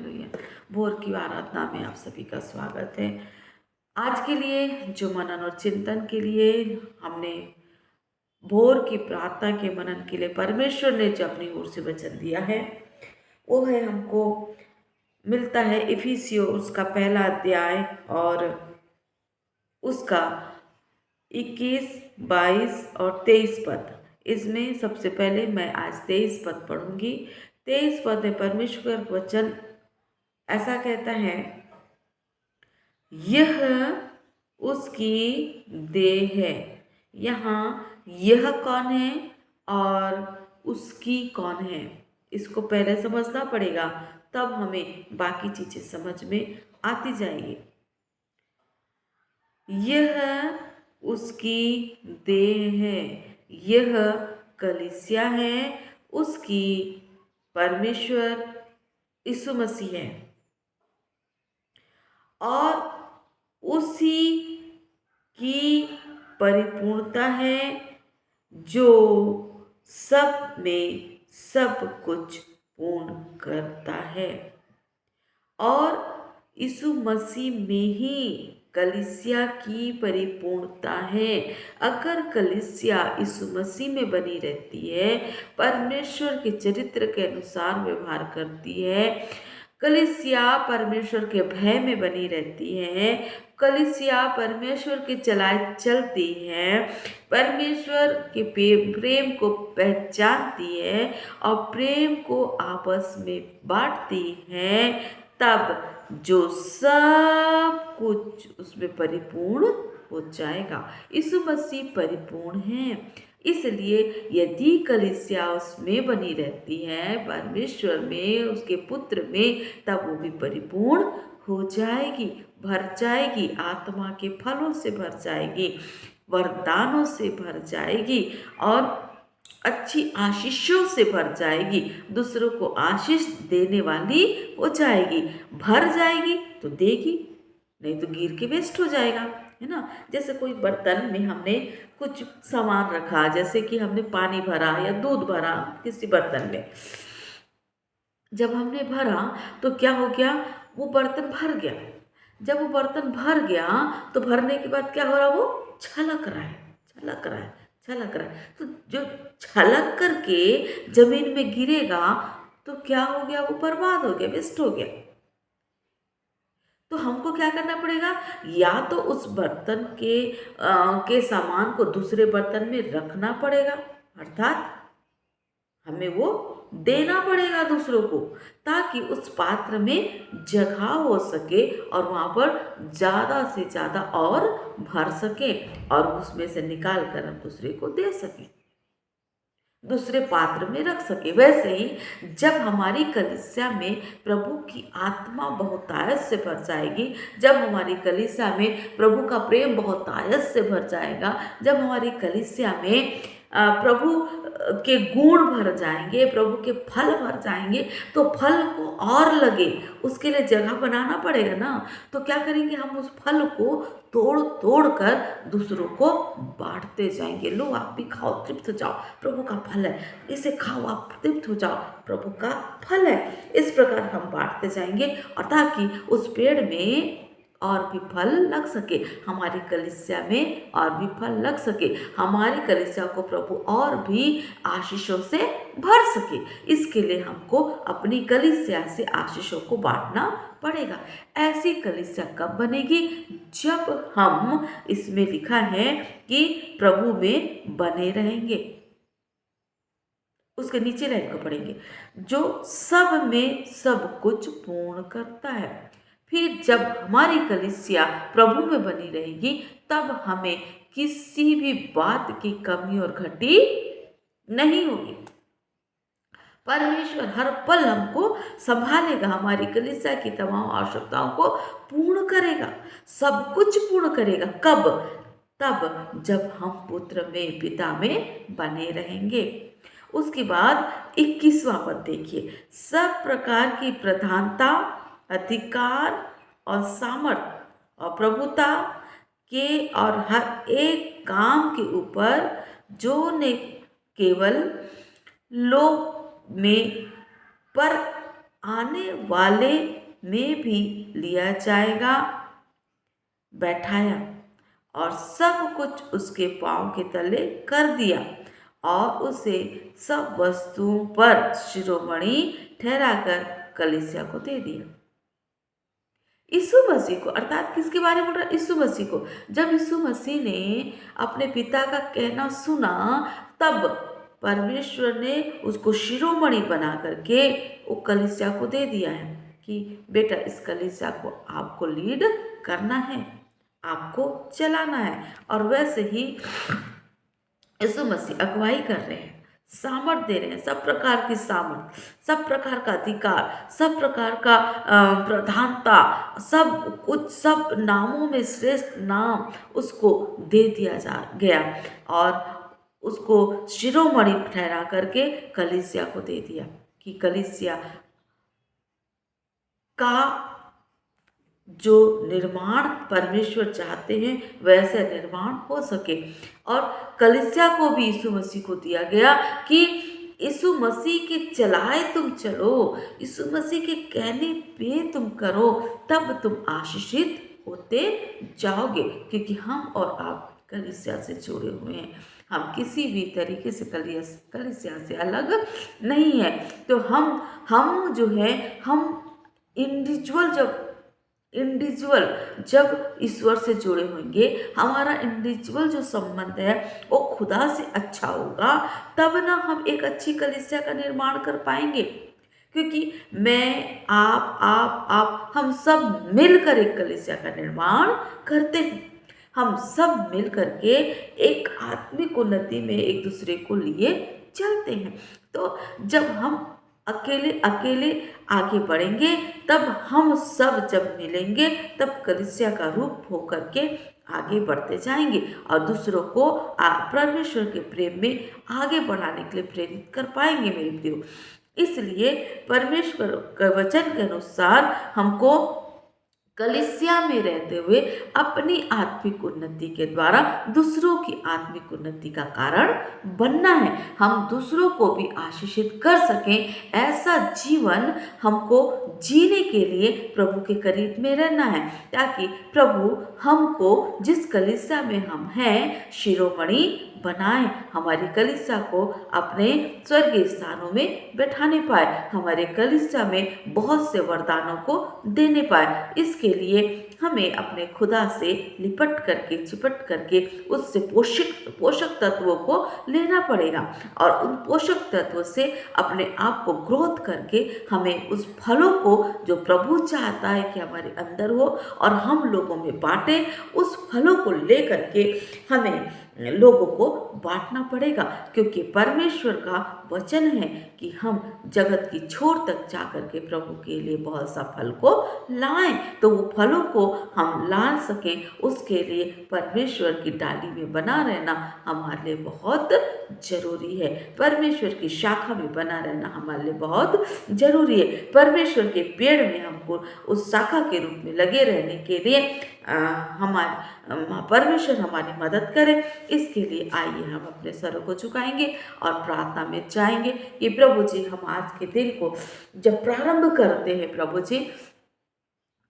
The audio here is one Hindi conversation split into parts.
हालेलुया। भोर की आराधना में आप सभी का स्वागत है। आज के लिए जो मनन और चिंतन के लिए हमने भोर की प्रार्थना के मनन के लिए परमेश्वर ने जो अपनी ओर से वचन दिया है, वो है हमको मिलता है इफिसियों उसका पहला अध्याय और उसका 21, 22 और 23 पद। इसमें सबसे पहले मैं आज 23 पद पढ़ूंगी। 23 पद में परमेश्वर वचन ऐसा कहता है, यह उसकी देह है। यहाँ यह कौन है और उसकी कौन है, इसको पहले समझना पड़ेगा, तब हमें बाकी चीजें समझ में आती जाएगी। यह उसकी देह है, यह कलीसिया है, उसकी परमेश्वर यीशु मसीह है और उसी की परिपूर्णता है जो सब में सब कुछ पूर्ण करता है। और यीशु मसीह में ही कलीसिया की परिपूर्णता है। अगर कलीसिया यीशु मसीह में बनी रहती है, परमेश्वर के चरित्र के अनुसार व्यवहार करती है, कलीसिया परमेश्वर के भय में बनी रहती है, कलीसिया परमेश्वर के चलाए चलती है, परमेश्वर के प्रेम को पहचानती है और प्रेम को आपस में बांटती है, तब जो सब कुछ उसमें परिपूर्ण हो जाएगा। यीशु मसीह परिपूर्ण है, इसलिए यदि कलीसिया उसमें बनी रहती है, परमेश्वर में, उसके पुत्र में, तब वो भी परिपूर्ण हो जाएगी, भर जाएगी, आत्मा के फलों से भर जाएगी, वरदानों से भर जाएगी और अच्छी आशीषों से भर जाएगी, दूसरों को आशीष देने वाली हो जाएगी। भर जाएगी तो देगी, नहीं तो गिर के वेस्ट हो जाएगा, है ना। जैसे कोई बर्तन में हमने कुछ सामान रखा, जैसे कि हमने पानी भरा या दूध भरा किसी बर्तन में, जब हमने भरा तो क्या हो गया, वो बर्तन भर गया। जब वो बर्तन भर गया तो भरने के बाद क्या हो रहा, वो छलक रहा है, छलक रहा है, छलक रहा है। तो जो छलक करके जमीन में गिरेगा तो क्या हो गया, वो बर्बाद हो गया, वेस्ट हो गया। तो हमको क्या करना पड़ेगा, या तो उस बर्तन के सामान को दूसरे बर्तन में रखना पड़ेगा, अर्थात हमें वो देना पड़ेगा दूसरों को, ताकि उस पात्र में जगह हो सके और वहाँ पर ज़्यादा से ज़्यादा और भर सके और उसमें से निकाल कर हम दूसरे को दे सकें, दूसरे पात्र में रख सके। वैसे ही जब हमारी कलीसिया में प्रभु की आत्मा बहुतायत से भर जाएगी, जब हमारी कलीसिया में प्रभु का प्रेम बहुतायत से भर जाएगा, जब हमारी कलीसिया में प्रभु के गुण भर जाएंगे, प्रभु के फल भर जाएंगे, तो फल को और लगे उसके लिए जगह बनाना पड़ेगा ना। तो क्या करेंगे, हम उस फल को तोड़ तोड़ कर दूसरों को बांटते जाएंगे। लो आप भी खाओ, तृप्त हो जाओ, प्रभु का फल है, इसे खाओ आप तृप्त हो जाओ, प्रभु का फल है। इस प्रकार हम बांटते जाएंगे और ताकि उस पेड़ में और भी फल लग सके, हमारी कलीसिया में और भी फल लग सके, हमारी कलीसिया को प्रभु और भी आशीषों से भर सके। इसके लिए हमको अपनी कलीसिया से आशीषों को बांटना पड़ेगा। ऐसी कलीसिया कब बनेगी, जब हम, इसमें लिखा है कि प्रभु में बने रहेंगे। उसके नीचे लाइन को पढ़ेंगे, जो सब में सब कुछ पूर्ण करता है। फिर जब हमारी कलीसिया प्रभु में बनी रहेगी, तब हमें किसी भी बात की कमी और घटी नहीं होगी। परमेश्वर हर पल हमको संभालेगा, हमारी कलीसिया की तमाम आवश्यकताओं को पूर्ण करेगा, सब कुछ पूर्ण करेगा। कब, तब जब हम पुत्र में, पिता में बने रहेंगे। उसके बाद 21वां पद देखिए, सब प्रकार की प्रधानता, अधिकार और सामर्थ और प्रभुता के और हर एक काम के ऊपर जो ने केवल लोग में पर आने वाले में भी लिया जाएगा, बैठाया और सब कुछ उसके पांव के तले कर दिया और उसे सब वस्तुओं पर शिरोमणि ठहराकर कलीसिया को दे दिया। यीशु मसीह को, अर्थात किसके बारे में बोल रहा है? यीशु मसीह को। जब यीशु मसीह ने अपने पिता का कहना सुना, तब परमेश्वर ने उसको शिरोमणि बना करके वो कलीसिया को दे दिया है कि बेटा इस कलीसिया को आपको लीड करना है, आपको चलाना है। और वैसे ही यीशु मसीह अगुवाई कर रहे हैं, सामर्थ दे रहे हैं, सब प्रकार की सामर्थ, सब प्रकार का अधिकार, सब प्रकार का प्रधानता, सब कुछ, सब नामों में श्रेष्ठ नाम उसको दे दिया जा गया और उसको शिरोमणि ठहरा करके कलीसिया को दे दिया कि कलीसिया का जो निर्माण परमेश्वर चाहते हैं वैसे निर्माण हो सके। और कलीसिया को भी यीशु मसीह को दिया गया कि यीशु मसीह के चलाए तुम चलो, यीशु मसीह के कहने पे तुम करो, तब तुम आशीषित होते जाओगे। क्योंकि हम और आप कलीसिया से जुड़े हुए हैं, हम किसी भी तरीके से कलीसिया से अलग नहीं है। तो हम जो है, हम इंडिविजुअल जब ईश्वर से जुड़े होंगे, हमारा इंडिविजुअल जो संबंध है वो खुदा से अच्छा होगा, तब ना हम एक अच्छी कलीसिया का निर्माण कर पाएंगे। क्योंकि मैं, आप हम सब मिलकर एक कलीसिया का निर्माण करते हैं। हम सब मिल करके एक आत्मिक उन्नति में एक दूसरे को लिए चलते हैं। तो जब हम अकेले अकेले आगे बढ़ेंगे, तब हम सब जब मिलेंगे, तब कलीसिया का रूप हो करके आगे बढ़ते जाएंगे और दूसरों को परमेश्वर के प्रेम में आगे बढ़ाने के लिए प्रेरित कर पाएंगे मेरे प्रियो। इसलिए परमेश्वर के वचन के अनुसार हमको कलीसिया में रहते हुए अपनी आत्मिक उन्नति के द्वारा दूसरों की आत्मिक उन्नति का कारण बनना है। हम दूसरों को भी आशीषित कर सकें, ऐसा जीवन हमको जीने के लिए प्रभु के करीब में रहना है, ताकि प्रभु हमको जिस कलीसिया में हम हैं शिरोमणि बनाए, हमारी कलीसिया को अपने स्वर्गीय स्थानों में बैठाने पाए, हमारे कलीसिया में बहुत से वरदानों को देने पाए। इसके लिए हमें अपने खुदा से लिपट करके, चिपट करके उससे पोषक तत्वों को लेना पड़ेगा और उन पोषक तत्वों से अपने आप को ग्रोथ करके हमें उस फलों को जो प्रभु चाहता है कि हमारे अंदर हो और हम लोगों में बांटे, उस फलों को लेकर के हमें लोगों को बांटना पड़ेगा। क्योंकि परमेश्वर का वचन है कि हम जगत की छोर तक जा कर के प्रभु के लिए बहुत सा फल को लाएं। तो वो फलों को हम ला सकें, उसके लिए परमेश्वर की डाली में बना रहना हमारे लिए बहुत जरूरी है। परमेश्वर की शाखा में बना रहना हमारे लिए बहुत जरूरी है। परमेश्वर के पेड़ में हमको उस शाखा के रूप में लगे रहने के लिए परमेश्वर हमारी मदद करे। इसके लिए आइए हम अपने सरों को झुकाएंगे और प्रार्थना में जाएंगे कि प्रभु जी, हम आज के दिन को जब प्रारंभ करते हैं प्रभु जी,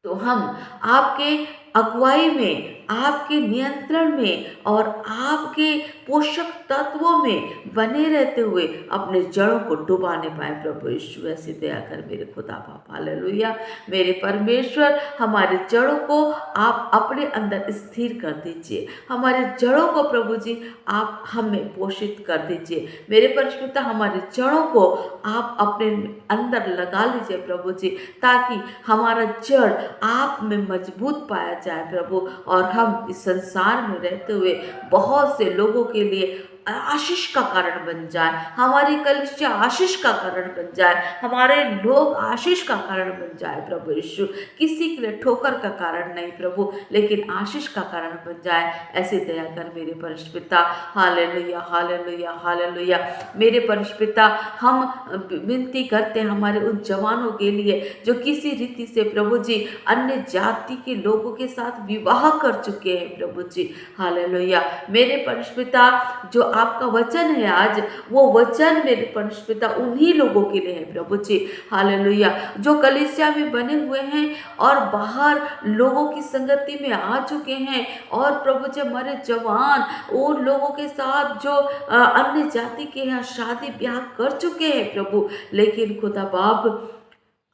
तो हम आपके अगुवाई में, आपके नियंत्रण में और आपके पोषक तत्वों में बने रहते हुए अपने जड़ों को डुबाने पाए। प्रभु यीशु ऐसी दया कर मेरे खुदा बाप। हालेलुया। मेरे परमेश्वर, हमारे जड़ों को आप अपने अंदर स्थिर कर दीजिए। हमारे जड़ों को प्रभु जी आप हमें पोषित कर दीजिए। मेरे परमेश्वर, हमारे जड़ों को आप अपने अंदर लगा लीजिए प्रभु जी, ताकि हमारा जड़ आप में मजबूत पाया जाए प्रभु, और हम इस संसार में रहते हुए बहुत से लोगों के लिए आशीष का कारण बन जाए। हमारी कलीसिया आशीष का कारण बन जाए, हमारे लोग आशीष का कारण बन जाए प्रभु यीशु। किसी के लिए ठोकर का कारण नहीं प्रभु, लेकिन आशीष का कारण बन जाए। ऐसे दया कर मेरे परमेश्वर पिता। Hallelujah, hallelujah, hallelujah. मेरे परमेश्वर पिता, हम विनती करते हैं हमारे उन जवानों के लिए जो किसी रीति से प्रभु जी अन्य जाति के लोगों के साथ विवाह कर चुके हैं प्रभु जी। हालेलुया। मेरे परमेश्वर पिता, जो आपका वचन है आज, वो वचन मेरे परमेश्वर पिता उन्हीं लोगों के लिए है प्रभु जी। हालेलुया। जो कलीसिया में बने हुए हैं और बाहर लोगों की संगति में आ चुके हैं, और प्रभु जी हमारे जवान उन लोगों के साथ जो अन्य जाति के यहाँ शादी ब्याह कर चुके हैं प्रभु, लेकिन खुदा बाप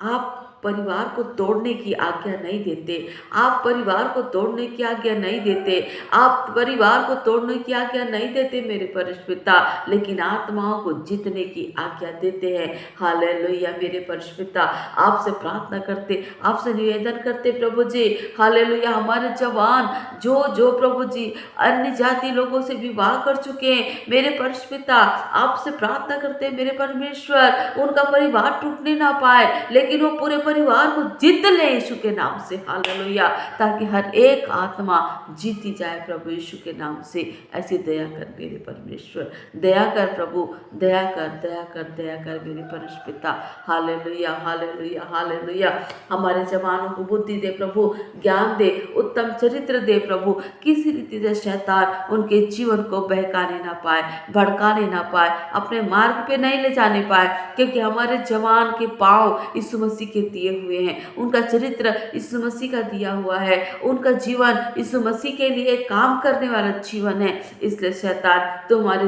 आप परिवार को तोड़ने की आज्ञा नहीं देते। आप परिवार को तोड़ने की आज्ञा नहीं देते। आप परिवार को तोड़ने की आज्ञा नहीं देते मेरे परमेश्वर पिता, लेकिन आत्माओं को जीतने की आज्ञा देते हैं। हालेलुया मेरे परमेश्वर पिता, आपसे प्रार्थना करते, आपसे निवेदन करते प्रभु जी। हालेलुया। हमारे जवान जो जो प्रभु जी अन्य जाति लोगों से विवाह कर चुके हैं मेरे परमेश्वर पिता, आपसे प्रार्थना करते हैं मेरे परमेश्वर, उनका परिवार टूटने ना पाए, लेकिन वो पूरे परिवार को जीत ले यीशु के नाम से। हालेलुया। ताकि हर एक आत्मा जीती जाए प्रभु यीशु के नाम से। ऐसी दया कर मेरे परमेश्वर, दया कर प्रभु, दया कर, दया कर, दया कर मेरे परमेश्वर पिता। Hallelujah, hallelujah, hallelujah. हमारे जवानों को बुद्धि दे प्रभु, ज्ञान दे, उत्तम चरित्र दे प्रभु। किसी रीति से शैतान उनके जीवन को बहकाने ना पाए, भड़काने ना पाए, अपने मार्ग पे नहीं ले जाने पाए, क्योंकि हमारे जवान के पाँव यीशु मसीह के दिए हुए हैं, उनका चरित्र यीशु मसीह का दिया हुआ है, उनका जीवन यीशु मसीह के लिए काम करने वाला जीवन है। इसलिए शैतान तुम्हारे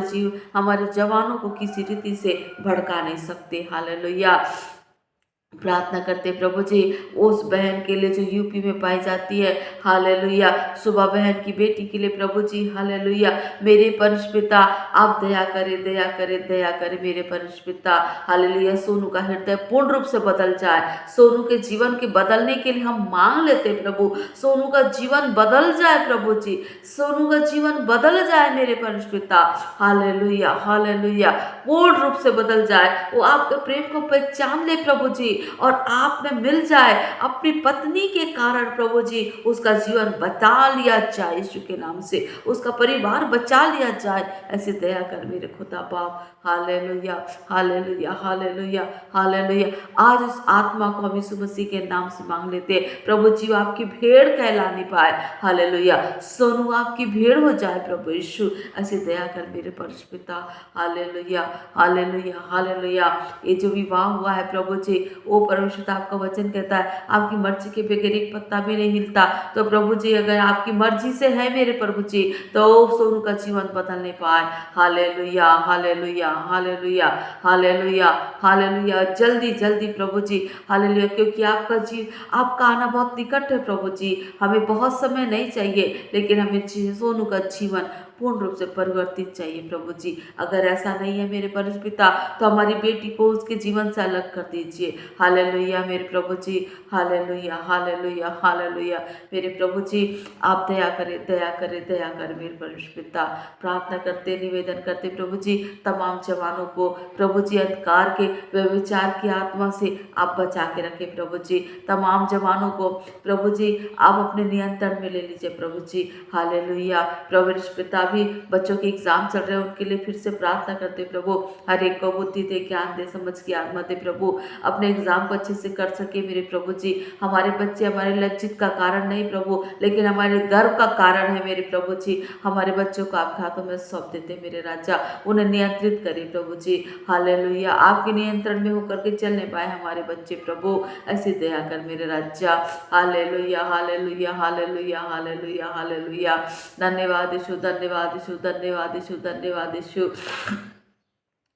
हमारे जवानों को किसी रीति से भड़का नहीं सकते। हालेलुया। प्रार्थना करते प्रभु जी उस बहन के लिए जो यूपी में पाई जाती है। हालेलुया। सुबह बहन की बेटी के लिए प्रभु जी। हालेलुया। मेरे परमेश्वर पिता आप दया करें, दया करें, दया करें मेरे परमेश्वर पिता। हालेलुया। सोनू का हृदय पूर्ण रूप से बदल जाए, सोनू के जीवन के बदलने के लिए हम मांग लेते प्रभु। सोनू का जीवन बदल जाए प्रभु जी, सोनू का जीवन बदल जाए मेरे परमेश्वर पिता। Hallelujah, hallelujah. पूर्ण रूप से बदल जाए, वो आपके प्रेम को पहचान ले प्रभु जी, और आप में मिल जाए। अपनी पत्नी के कारण प्रभु जी उसका जीवन बचा लिया जाए यीशु के नाम से, उसका परिवार बचा लिया जाए। ऐसे दया कर मेरे खुदा बाप। Hallelujah, hallelujah, hallelujah, hallelujah. आज उस आत्मा को हम यीशु मसीह के नाम से मांग लेते हैं प्रभु जी, आपकी भेड़ कहला नहीं पाए। हालेलुया। सोनू आपकी भेड़ हो जाए प्रभु यीशु। ऐसे दया कर मेरे परमेश्वर पिता। Hallelujah, hallelujah, hallelujah. ये जो विवाह हुआ है प्रभु जी, ओ परमेश्वर आपका वचन कहता है आपकी मर्जी के बगैर एक पत्ता भी नहीं हिलता। तो प्रभु जी अगर आपकी मर्जी से है मेरे प्रभु जी, तो सोनू का जीवन बदलने पाए। Hallelujah, hallelujah, hallelujah, hallelujah, hallelujah. जल्दी जल्दी प्रभु जी। हालेलुया। क्योंकि आपका आना बहुत निकट है प्रभु जी। हमें बहुत समय नहीं चाहिए, लेकिन हमें सोनू का जीवन पूर्ण रूप से परिवर्तित चाहिए प्रभु जी। अगर ऐसा नहीं है मेरे परमेश्वर पिता, तो हमारी बेटी को उसके जीवन से अलग कर दीजिए। हालेलुया मेरे प्रभु जी। Hallelujah, hallelujah, hallelujah. मेरे प्रभु जी आप दया करें, दया करें, दया करें मेरे परमेश्वर पिता। प्रार्थना करते, निवेदन करते प्रभु जी, तमाम जवानों को प्रभु जी अंधकार के व्यभिचार की आत्मा से आप बचा के रखें प्रभु जी। तमाम जवानों को प्रभु जी आप अपने नियंत्रण में ले लीजिए प्रभु जी। हालेलुया। परमेश्वर पिता भी बच्चों के एग्जाम चल रहे हैं, उनके लिए फिर से प्रार्थना करते प्रभु, हर एक को बुद्धि दे, ज्ञान दे, समझ की आत्मा दे प्रभु, अपने एग्जाम को अच्छे से कर सके मेरे प्रभु जी। हमारे बच्चे हमारे लज्जित का कारण नहीं प्रभु, लेकिन हमारे गर्व का कारण है मेरे प्रभु जी। हमारे बच्चों को आपके हाथों में सौंप देते मेरे राजा, उन्हें नियंत्रित करें प्रभु जी। हालेलुया। आपके नियंत्रण में होकर के चलने पाए हमारे बच्चे प्रभु, ऐसी दया कर मेरे राजा। Hallelujah, hallelujah, hallelujah, hallelujah, hallelujah. धन्यवाद यीशु, धन्यवाद यीशु, धन्यवाद यीशु, धन्यवाद यीशु।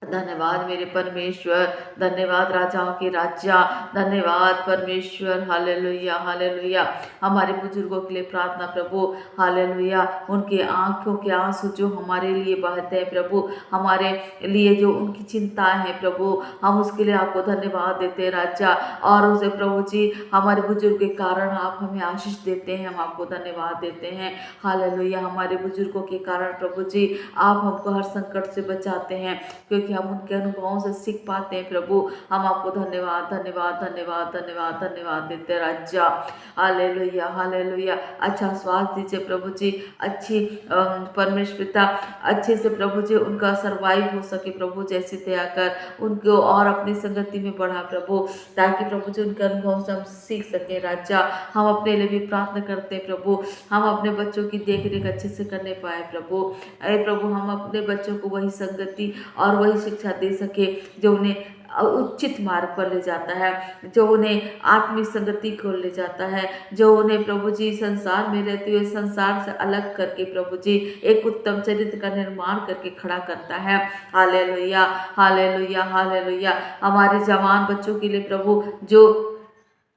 धन्यवाद मेरे परमेश्वर, धन्यवाद राजाओं के राजा, धन्यवाद परमेश्वर। Hallelujah, hallelujah. हमारे बुजुर्गों के लिए प्रार्थना प्रभु। हालेलुया। उनके आंखों के आंसू जो हमारे लिए बहते हैं प्रभु, हमारे लिए जो उनकी चिंताएं हैं प्रभु, हम उसके लिए आपको धन्यवाद देते हैं राजा। और उसे प्रभु जी हमारे बुजुर्ग के कारण आप हमें आशीष देते हैं, हम आपको धन्यवाद देते हैं। हालेलुया। हमारे बुजुर्गों के कारण प्रभु जी आप हमको हर संकट से बचाते हैं, क्योंकि हम उनके अनुभवों से सीख पाते हैं प्रभु। हम आपको धन्यवाद धन्यवाद धन्यवाद धन्यवाद धन्यवाद देते हैं राजा। Hallelujah hallelujah. अच्छा स्वास्थ्य दीजिए प्रभु जी, अच्छी परमेश्वर पिता अच्छे से प्रभु जी उनका सर्वाइव हो सके प्रभु, जैसे दया कर उनको और अपनी संगति में बढ़ा प्रभु, ताकि प्रभु जी उनके अनुभव से हम सीख सकें राजा। हम अपने लिए भी प्रार्थना करते हैं प्रभु, हम अपने बच्चों की देख रेख अच्छे से करने पाए प्रभु। अरे प्रभु हम अपने बच्चों को वही संगति और वही शिक्षा दे सके जो उन्हें उचित मार्ग पर ले जाता है, जो उन्हें आत्मिक संगति को ले जाता है, जो उन्हें प्रभु जी संसार में रहते हुए संसार से अलग करके प्रभु जी एक उत्तम चरित्र का निर्माण करके खड़ा करता है। Hallelujah hallelujah hallelujah. हमारे जवान बच्चों के लिए प्रभु जो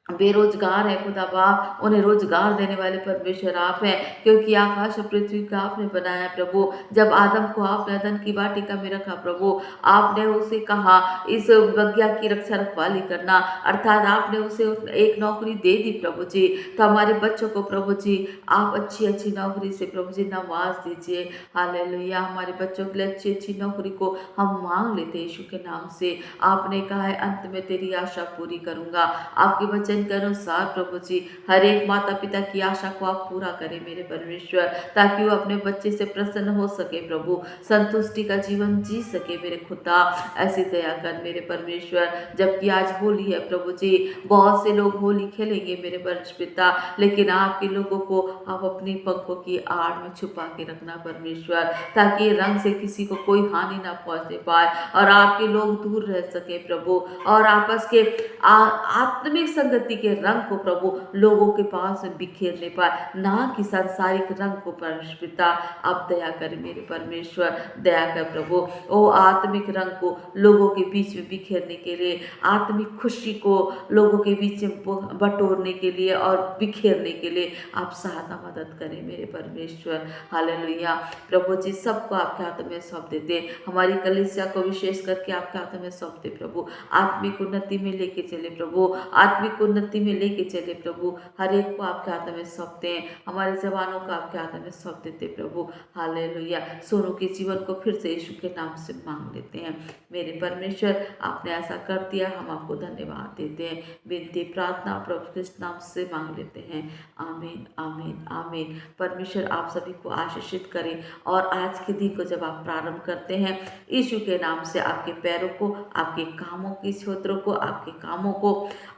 बेरोजगार है खुदा बाप, उन्हें रोजगार देने वाले परमेश्वर आप हैं, क्योंकि आकाश और पृथ्वी का आपने बनाया प्रभु। जब आदम को आपने अदन की वाटिका में रखा प्रभु, आपने उसे कहा इस बगिया की रक्षा रखवाली करना, अर्थात आपने उसे एक नौकरी दे दी प्रभु जी। तो हमारे बच्चों को प्रभु जी आप अच्छी अच्छी नौकरी से प्रभु जी नवाज दीजिए। हालेलुया। हमारे बच्चों के लिए अच्छी अच्छी नौकरी को हम मांग लेते हैं यीशु के नाम से। आपने कहा है अंत में तेरी आशा पूरी करूंगा। आपके वचन के अनुसार प्रभु जी हर एक माता पिता की आशा को आप पूरा करें मेरे परमेश्वर, ताकि वो अपने बच्चे से प्रसन्न हो सके प्रभु, संतुष्टि का जीवन जी सके मेरे खुदा। ऐसी दया कर मेरे परमेश्वर। जबकि आज होली है प्रभु जी, बहुत से लोग होली खेलेंगे मेरे परमेश्वर पिता, लेकिन आपके लोगों को आप अपनी पंखों की आड़ में छुपा के रखना परमेश्वर, ताकि रंग से किसी को कोई हानि ना पहुंचने पाए और आपके लोग दूर रह सके प्रभु, और आपस के आत्मिक संगति के रंग को प्रभु लोगों के पास में बिखेरने पाए, ना कि सांसारिक रंग को परमेश्वर पिता। आप दया करें मेरे परमेश्वर, दया कर प्रभु। ओ आत्मिक रंग को लोगों के बीच में बिखेरने के लिए, आत्मिक खुशी को लोगों के बीच में बटोरने के लिए और बिखेरने के लिए आप सहायता मदद करें मेरे परमेश्वर। हालेलुया। प्रभु जी सबको आपके हाथ में सौंप देते, हमारी कलीसिया को विशेष करके आपके हाथ में सौंपते प्रभु। आत्मिक उन्नति में लेके चले प्रभु, आत्मिक उन्नति में लेके चले प्रभु। हर एक को आपके हाथ में सौंपते हैं, हमारे जवानों को आपके हाथ में सौंप देते प्रभु। हालेलुया। सोनू के जीवन को फिर से यीशु के नाम से मांग लेते हैं मेरे परमेश्वर। आपने ऐसा कर दिया, हम आपको धन्यवाद देते हैं। विनती प्रार्थना प्रभु कृष्ण नाम से मांग लेते हैं। आमीन आमीन आमीन। परमेश्वर आप सभी को आशीषित करें, और आज के दिन को जब आप प्रारंभ करते हैं यीशु के नाम से, आपके पैरों को, आपके कामों की क्षेत्रों को, आपके कामों को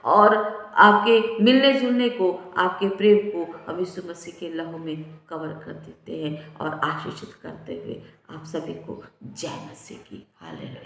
और आपके मिलने जुलने को, आपके प्रेम को हम यीशु मसीह के लहू में कवर कर देते हैं और आशीषित करते हुए आप सभी को जय मसीह की। हालेलुया।